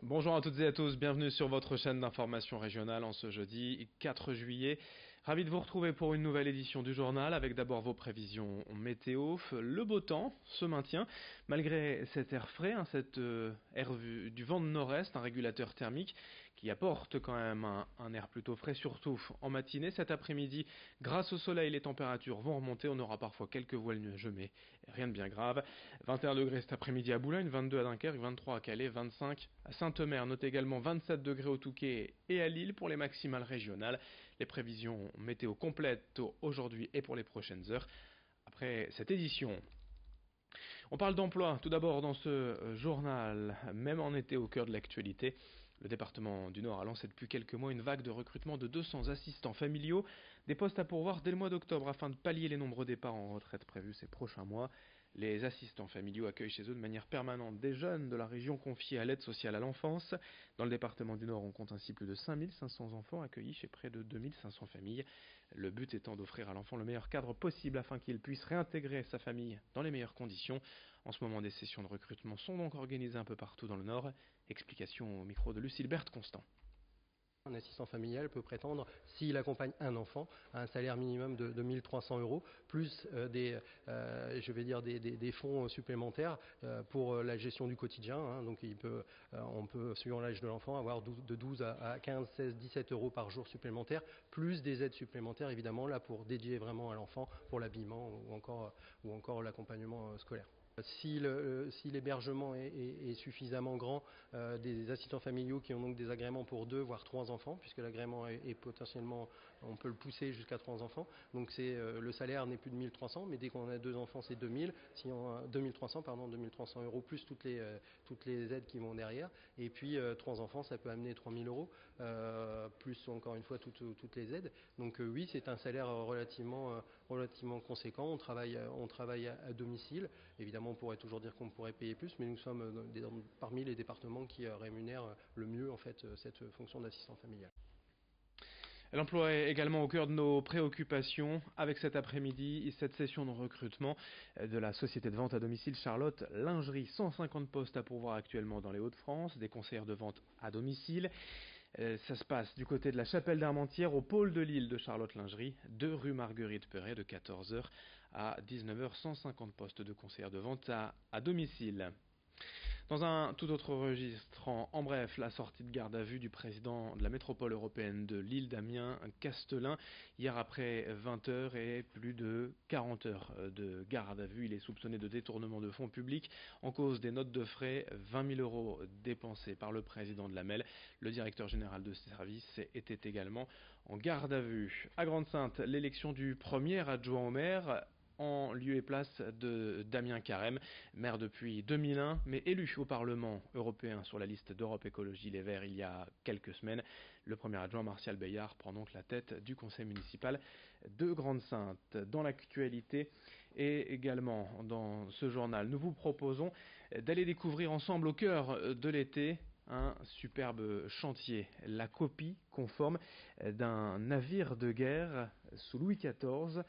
Bonjour à toutes et à tous, bienvenue sur votre chaîne d'information régionale en ce jeudi 4 juillet. Ravi de vous retrouver pour une nouvelle édition du journal avec d'abord vos prévisions météo. Le beau temps se maintient malgré cet air frais, cette air du vent de nord-est, un régulateur thermique qui apporte quand même un air plutôt frais, surtout en matinée. Cet après-midi, grâce au soleil, les températures vont remonter. On aura parfois quelques voiles nuageux, mais rien de bien grave. 21 degrés cet après-midi à Boulogne, 22 à Dunkerque, 23 à Calais, 25 à Saint-Omer. Note également 27 degrés au Touquet et à Lille pour les maximales régionales. Les prévisions météo complètes aujourd'hui et pour les prochaines heures. Après cette édition, on parle d'emploi tout d'abord dans ce journal, même en été au cœur de l'actualité. Le département du Nord a lancé depuis quelques mois une vague de recrutement de 200 assistants familiaux, des postes à pourvoir dès le mois d'octobre afin de pallier les nombreux départs en retraite prévus ces prochains mois. Les assistants familiaux accueillent chez eux de manière permanente des jeunes de la région confiés à l'aide sociale à l'enfance. Dans le département du Nord, on compte ainsi plus de 5500 enfants accueillis chez près de 2500 familles. Le but étant d'offrir à l'enfant le meilleur cadre possible afin qu'il puisse réintégrer sa famille dans les meilleures conditions. En ce moment, des sessions de recrutement sont donc organisées un peu partout dans le Nord. Explication au micro de Lucille Constant. Un assistant familial peut prétendre, s'il accompagne un enfant, à un salaire minimum de 1300 euros, plus des fonds supplémentaires pour la gestion du quotidien. Donc on peut, suivant l'âge de l'enfant, avoir de 12 à 15, 16, 17 euros par jour supplémentaires, plus des aides supplémentaires, évidemment, là pour dédier vraiment à l'enfant, pour l'habillement ou encore l'accompagnement scolaire. Si l'hébergement est suffisamment grand, des assistants familiaux qui ont donc des agréments pour 2 voire 3 enfants, puisque l'agrément est potentiellement, on peut le pousser jusqu'à 3 enfants. Donc le salaire n'est plus de 1300, mais dès qu'on a 2 enfants, c'est 2000, 2300 euros plus toutes les aides qui vont derrière. Et puis 3 enfants, ça peut amener 3000 euros, plus encore une fois toutes les aides. Donc oui, c'est un salaire relativement conséquent. On travaille à domicile. Évidemment, on pourrait toujours dire qu'on pourrait payer plus, mais nous sommes parmi les départements qui rémunèrent le mieux en fait cette fonction d'assistant familial. L'emploi est également au cœur de nos préoccupations avec cet après-midi cette session de recrutement de la société de vente à domicile Charlotte Lingerie. 150 postes à pourvoir actuellement dans les Hauts-de-France, des conseillères de vente à domicile. Ça se passe du côté de la Chapelle d'Armentières au pôle de Lille de Charlotte Lingerie, 2 rue Marguerite-Perret de 14h à 19h, 150 postes de conseillères de vente à domicile. Dans un tout autre registre, en bref, la sortie de garde à vue du président de la métropole européenne de Lille, Damien Castelin, hier après 20 heures et plus de 40 heures de garde à vue. Il est soupçonné de détournement de fonds publics en cause des notes de frais, 20 000 euros dépensés par le président de la MEL. Le directeur général de service était également en garde à vue. À Grande-Synthe, l'élection du premier adjoint au maire en lieu et place de Damien Carême, maire depuis 2001, mais élu au Parlement européen sur la liste d'Europe Écologie Les Verts il y a quelques semaines. Le premier adjoint, Martial Bayard, prend donc la tête du conseil municipal de Grande-Synthe. Dans l'actualité et également dans ce journal, nous vous proposons d'aller découvrir ensemble au cœur de l'été un superbe chantier, la copie conforme d'un navire de guerre sous Louis XIV.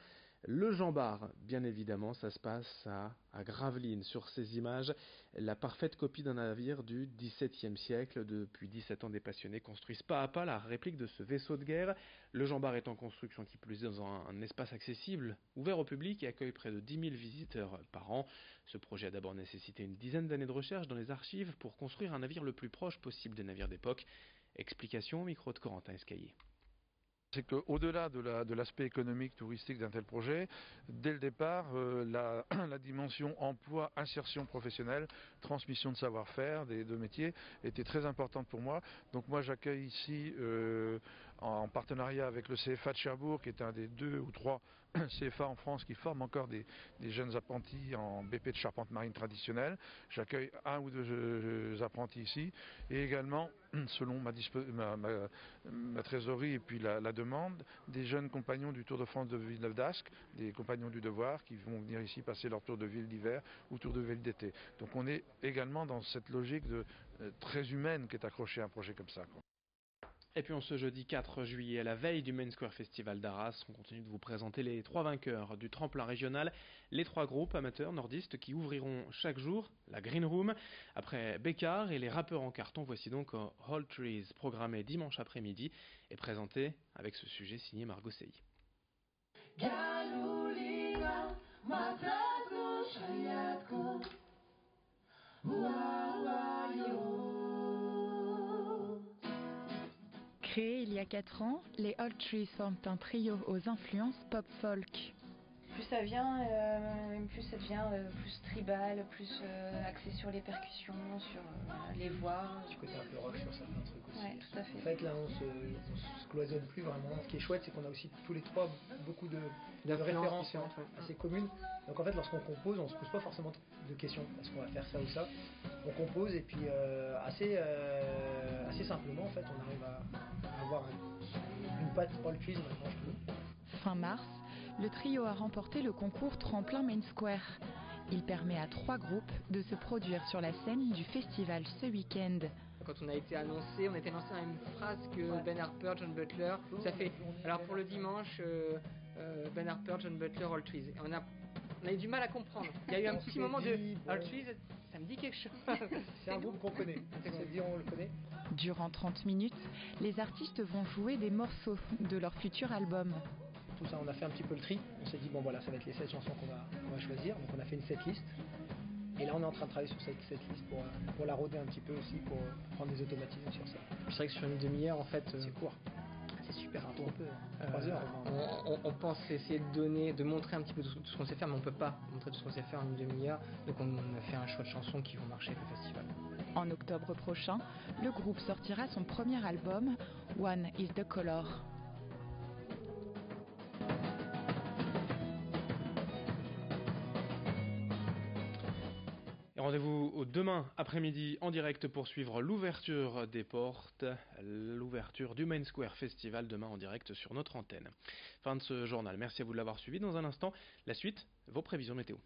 Le Jean Bart, bien évidemment, ça se passe à Gravelines. Sur ces images, la parfaite copie d'un navire du XVIIe siècle. Depuis 17 ans, des passionnés construisent pas à pas la réplique de ce vaisseau de guerre. Le Jean Bart est en construction, qui plus est dans un espace accessible, ouvert au public et accueille près de 10 000 visiteurs par an. Ce projet a d'abord nécessité une dizaine d'années de recherche dans les archives pour construire un navire le plus proche possible des navires d'époque. Explication au micro de Corentin Escaillé. C'est qu'au-delà de l'aspect économique, touristique d'un tel projet, dès le départ, la dimension emploi, insertion professionnelle, transmission de savoir-faire des deux métiers était très importante pour moi. Donc moi j'accueille ici, en partenariat avec le CFA de Cherbourg, qui est un des 2 ou 3 CFA en France qui forment encore des jeunes apprentis en BP de charpente marine traditionnelle. J'accueille 1 ou 2 apprentis ici, et également, selon ma trésorerie et puis la demande, des jeunes compagnons du Tour de France de Villeneuve d'Ascq, des compagnons du devoir qui vont venir ici passer leur tour de ville d'hiver ou tour de ville d'été. Donc on est également dans cette logique très humaine qui est accrochée à un projet comme ça. Et puis on ce jeudi 4 juillet, à la veille du Main Square Festival d'Arras, on continue de vous présenter les 3 vainqueurs du tremplin régional, les 3 groupes amateurs nordistes qui ouvriront chaque jour la Green Room. Après Bécard et les rappeurs en carton, voici donc All Trees, programmé dimanche après-midi et présenté avec ce sujet signé Margot Sey. Créés il y a 4 ans, les All Trees forment un trio aux influences pop-folk. Plus ça vient, plus ça devient plus tribal, plus axé sur les percussions, sur les voix. Du côté un peu rock sur certains trucs aussi. Ouais, tout à fait. En fait, là, on se cloisonne plus vraiment. Ce qui est chouette, c'est qu'on a aussi tous les trois beaucoup de références assez communes. Donc en fait, lorsqu'on compose, on se pose pas forcément de questions. Est-ce qu'on va faire ça ou ça? On compose et puis assez simplement, en fait, on arrive à avoir une patte All Trees maintenant, je trouve. Fin mars, le trio a remporté le concours Tremplin Main Square. Il permet à 3 groupes de se produire sur la scène du festival ce week-end. Quand on a été annoncé, on était annoncé à une phrase que Ben Harper, John Butler, ça fait. Alors pour le dimanche, Ben Harper, John Butler, All Trees. On a eu du mal à comprendre. Il y a eu un petit moment de All Trees, ça me dit quelque chose. C'est un groupe qu'on connaît. C'est dire on le connaît. Durant 30 minutes, les artistes vont jouer des morceaux de leur futur album. Tout ça, on a fait un petit peu le tri. On s'est dit, bon voilà, ça va être les 7 chansons qu'on va choisir. Donc on a fait une setlist. Et là, on est en train de travailler sur cette setlist pour la roder un petit peu aussi, pour prendre des automatismes sur ça. C'est vrai que sur une demi-heure, en fait, c'est court. C'est super un peu. 3 heures. On pense essayer de montrer un petit peu tout ce qu'on sait faire, mais on peut pas montrer tout ce qu'on sait faire en une demi-heure. Donc on a fait un choix de chansons qui vont marcher avec le festival. En octobre prochain, le groupe sortira son premier album, One is the Color. Et rendez-vous demain après-midi en direct pour suivre l'ouverture des portes, l'ouverture du Main Square Festival demain en direct sur notre antenne. Fin de ce journal, merci à vous de l'avoir suivi. Dans un instant, la suite, vos prévisions météo.